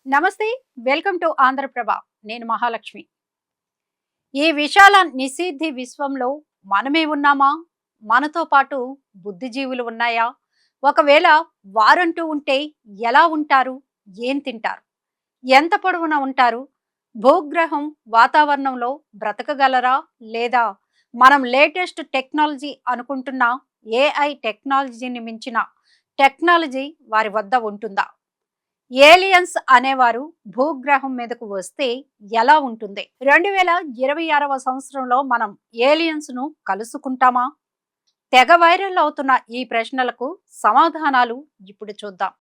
నమస్తే. Welcome to Andhra Prabha. నేను మహాలక్ష్మి. ఈ విశాల నిశీధి విశ్వంలో మనమే ఉన్నామా? మనతో పాటు బుద్ధిజీవులు ఉన్నాయా? ఒకవేళ వారంటూ ఉంటే ఎలా ఉంటారు? ఏం తింటారు? ఎంత పొడవున ఉంటారు? భూగ్రహం వాతావరణంలో బ్రతకగలరా? లేదా మనం లేటెస్ట్ టెక్నాలజీ అనుకుంటున్న ఏఐ టెక్నాలజీని మించిన టెక్నాలజీ వారి వద్ద ఉంటుందా? ఏలియన్స్ అనేవారు భూగ్రహం మీదకు వస్తే ఎలా ఉంటుంది? 2026వ సంవత్సరంలో మనం ఏలియన్స్ ను కలుసుకుంటామా? తెగ వైరల్ అవుతున్న ఈ ప్రశ్నలకు సమాధానాలు ఇప్పుడు చూద్దాం.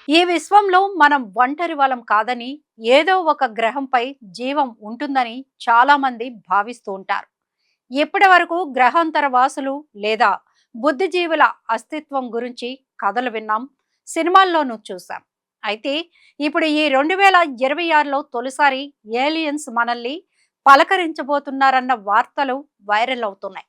ఈ విశ్వంలో మనం ఒంటరి వాళ్ళం కాదని, ఏదో ఒక గ్రహంపై జీవం ఉంటుందని చాలా మంది భావిస్తూ ఉంటారు. ఇప్పటి వరకు గ్రహాంతర వాసులు లేదా బుద్ధిజీవుల అస్తిత్వం గురించి కథలు విన్నాం, సినిమాల్లోనూ చూసాం. అయితే ఇప్పుడు ఈ 2026లో తొలిసారి ఏలియన్స్ మనల్ని పలకరించబోతున్నారన్న వార్తలు వైరల్ అవుతున్నాయి.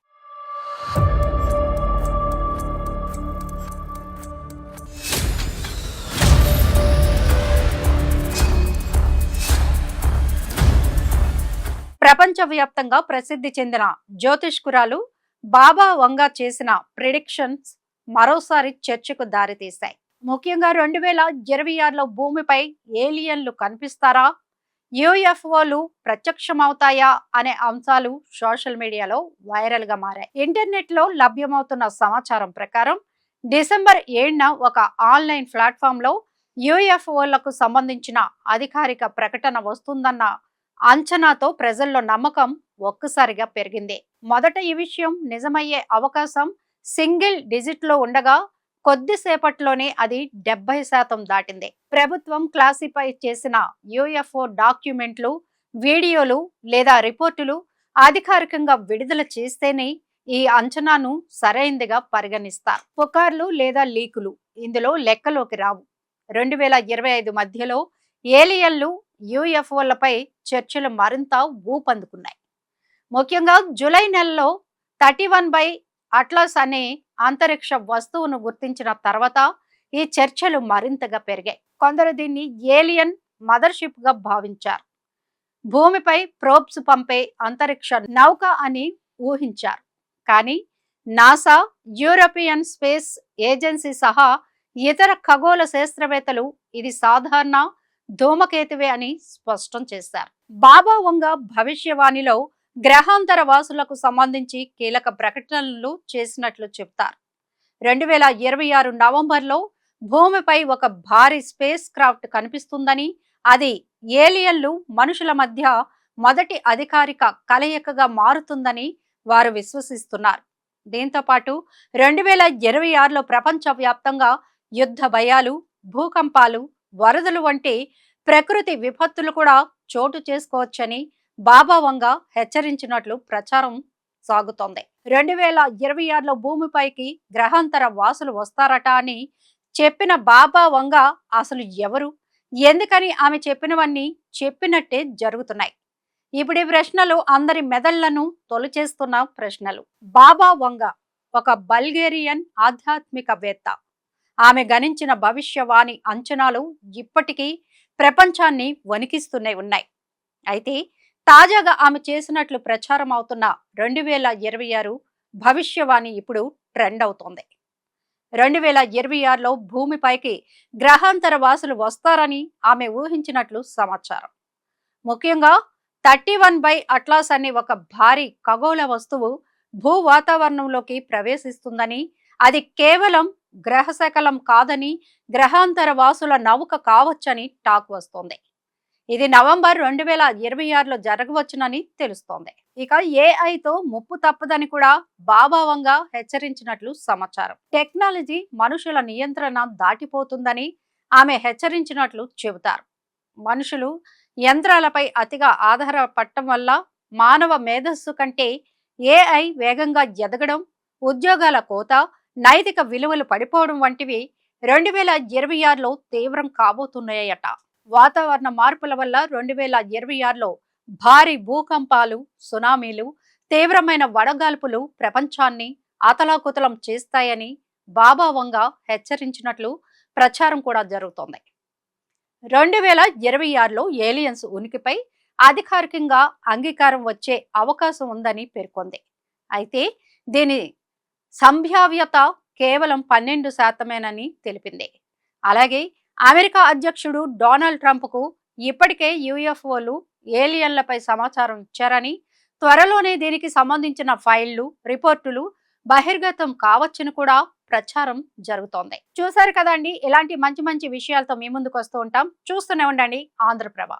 ప్రపంచవ్యాప్తంగా ప్రసిద్ధి చెందిన జ్యోతిష్కురాలు బాబా వంగా చేసిన ప్రిడిక్షన్స్ మరోసారి చర్చకు దారితీశాయి. ముఖ్యంగా 2026లో భూమిపై ఏలియన్లు కనిపిస్తారా, యుఎఫ్ఓలు ప్రత్యక్షమవుతాయా అనే అంశాలు సోషల్ మీడియాలో వైరల్ గా మారాయి. ఇంటర్నెట్ లో లభ్యమవుతున్న సమాచారం ప్రకారం డిసెంబర్ 7న ఒక ఆన్లైన్ ప్లాట్ఫామ్ లో యుఎఫ్ఓలకు సంబంధించిన అధికారిక ప్రకటన వస్తుందన్న అంచనాతో ప్రజల్లో నమ్మకం ఒక్కసారిగా పెరిగింది. మొదట ఈ విషయం నిజమయ్యే అవకాశం సింగిల్ డిజిట్ లో ఉండగా కొద్దిసేపట్లోనే అది 70% దాటింది. ప్రభుత్వం క్లాసిఫై చేసిన యుఎఫ్ఓ డాక్యుమెంట్లు, వీడియోలు లేదా రిపోర్టులు అధికారికంగా విడుదల చేస్తేనే ఈ అంచనాను సరైందిగా పరిగణిస్తారు. పుకార్లు లేదా లీకులు ఇందులో లెక్కలోకి రావు. 2025 మధ్యలో ఏలియన్లు, యుఎఫ్ఓలపై చర్చలు మరింత ఊపందుకున్నాయి. ముఖ్యంగా జూలై నెలలో 31 బై అట్లాస్ అనే అంతరిక్ష వస్తువును గుర్తించిన తర్వాత ఈ చర్చలు మరింతగా పెరిగాయి. కొందరు దీన్ని ఏలియన్ మదర్షిప్ గా భావించారు. భూమిపై ప్రోబ్స్ పంపే అంతరిక్ష నౌక అని ఊహించారు. కానీ నాసా, యూరోపియన్ స్పేస్ ఏజెన్సీ సహా ఇతర ఖగోళ శాస్త్రవేత్తలు ఇది సాధారణ ధూమకేతువే అని స్పష్టం చేశారు. బాబా వంగ భవిష్యవాణిలో గ్రహాంతర వాసులకు సంబంధించి కీలక ప్రకటనలు చేసినట్లు చెప్తారు. 2026 నవంబర్లో భూమిపై ఒక భారీ స్పేస్ క్రాఫ్ట్ కనిపిస్తుందని, అది ఏలియన్లు మనుషుల మధ్య మొదటి అధికారిక కలయికగా మారుతుందని వారు విశ్వసిస్తున్నారు. దీంతో పాటు 2026లో ప్రపంచ వ్యాప్తంగా యుద్ధ భయాలు, భూకంపాలు, వరదలు వంటి ప్రకృతి విపత్తులు కూడా చోటు చేసుకోవచ్చని బాబా వంగ హెచ్చరించినట్లు ప్రచారం సాగుతోంది. 2026లో భూమిపైకి గ్రహాంతర వాసులు వస్తారట అని చెప్పిన బాబా వంగ అసలు ఎవరు, ఎందుకని ఆమె చెప్పినవన్నీ చెప్పినట్టే జరుగుతున్నాయి? ఇప్పుడు ఈ ప్రశ్నలు అందరి మెదళ్లను తొలిచేస్తున్న ప్రశ్నలు. బాబా వంగ ఒక బల్గేరియన్ ఆధ్యాత్మికవేత్త. ఆమె గణించిన భవిష్యవాణి అంచనాలు ఇప్పటికీ ప్రపంచాన్ని వణికిస్తూనే ఉన్నాయి. అయితే తాజాగా ఆమె చేసినట్లు ప్రచారం అవుతున్న 2026 భవిష్యవాణి ఇప్పుడు ట్రెండ్ అవుతోంది. 2026లో భూమిపైకి గ్రహాంతర వాసులు వస్తారని ఆమె ఊహించినట్లు సమాచారం. ముఖ్యంగా 31 బై అట్లాస్ అనే ఒక భారీ ఖగోళ వస్తువు భూ వాతావరణంలోకి ప్రవేశిస్తుందని, అది కేవలం గ్రహశకలం కాదని, గ్రహాంతర వాసుల నౌక కావచ్చని టాక్ వస్తోంది. ఇది నవంబర్ 2026లో జరగవచ్చునని తెలుస్తోంది. ఇక ఏఐతో ముప్పు తప్పదని కూడా బాబా వంగ హెచ్చరించినట్లు సమాచారం. టెక్నాలజీ మనుషుల నియంత్రణ దాటిపోతుందని ఆమె హెచ్చరించినట్లు చెబుతారు. మనుషులు యంత్రాలపై అతిగా ఆధారపడటం వల్ల మానవ మేధస్సు కంటే ఏఐ వేగంగా ఎదగడం, ఉద్యోగాల కోత, నైతిక విలువలు పడిపోవడం వంటివి 2026లో తీవ్రం కాబోతున్నాయట. వాతావరణ మార్పుల వల్ల 2026లో భారీ భూకంపాలు, సునామీలు, తీవ్రమైన వడగాల్పులు ప్రపంచాన్ని అతలాకుతలం చేస్తాయని బాబా వంగ హెచ్చరించినట్లు ప్రచారం కూడా జరుగుతోంది. 2026లో ఏలియన్స్ ఉనికిపై అధికారికంగా అంగీకారం వచ్చే అవకాశం ఉందని పేర్కొంది. అయితే దీని సంభావ్యత కేవలం 12%మేనని తెలిపింది. అలాగే అమెరికా అధ్యక్షుడు డొనాల్డ్ ట్రంప్కు ఇప్పటికే యుఎఫ్ఓలు ఏలియన్లపై సమాచారం ఇచ్చారని, త్వరలోనే దీనికి సంబంధించిన ఫైళ్లు, రిపోర్టులు బహిర్గతం కావచ్చని కూడా ప్రచారం జరుగుతోంది. చూసారు కదండి, ఇలాంటి మంచి మంచి విషయాలతో మీ ముందుకు వస్తూ ఉంటాం. చూస్తూనే ఉండండి ఆంధ్రప్రభ.